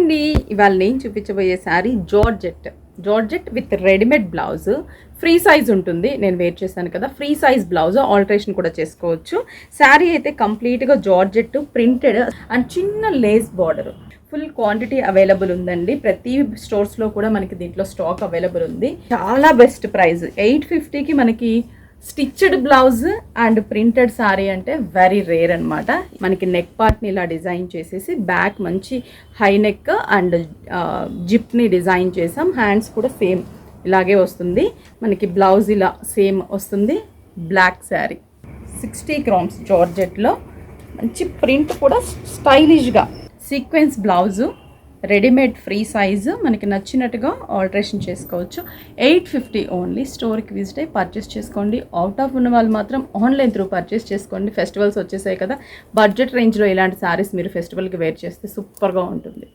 అండి, ఇవాళ నేను చూపించబోయే sari georgette with readymade blouse. Free size ఉంటుంది, నేను వేర్ చేశాను కదా. ఫ్రీ సైజ్ బ్లౌజ్ ఆల్టరేషన్ కూడా చేసుకోవచ్చు. శారీ అయితే కంప్లీట్గా జార్జెట్ ప్రింటెడ్ అండ్ చిన్న lace border. Full quantity available ఉందండి. ప్రతి స్టోర్స్లో కూడా మనకి దీంట్లో స్టాక్ అవైలబుల్ ఉంది. చాలా బెస్ట్ ప్రైస్. 850కి మనకి stitched blouse and printed sari అంటే వెరీ రేర్ అనమాట. మనకి నెక్ పార్ట్ని ఇలా డిజైన్ చేసేసి బ్యాక్ మంచి హై నెక్ అండ్ జిప్ని డిజైన్ చేసాం. హ్యాండ్స్ కూడా సేమ్ ఇలాగే వస్తుంది. మనకి బ్లౌజ్ ఇలా సేమ్ వస్తుంది. బ్లాక్ శారీ 60 గ్రామ్స్ జార్జెట్లో మంచి ప్రింట్ కూడా స్టైలిష్గా sequence blouse readymade free size మనకి నచ్చినట్టుగా ఆల్టరేషన్ చేసుకోవచ్చు. 850 ఓన్లీ. స్టోర్కి విజిట్ అయ్యి పర్చేస్ చేసుకోండి. అవుట్ ఆఫ్ ఉన్న వాళ్ళు మాత్రం ఆన్లైన్ త్రూ పర్చేస్ చేసుకోండి. ఫెస్టివల్స్ వచ్చేసాయి కదా, బడ్జెట్ రేంజ్లో ఇలాంటి శారీస్ మీరు ఫెస్టివల్కి వేర్ చేస్తే సూపర్గా ఉంటుంది.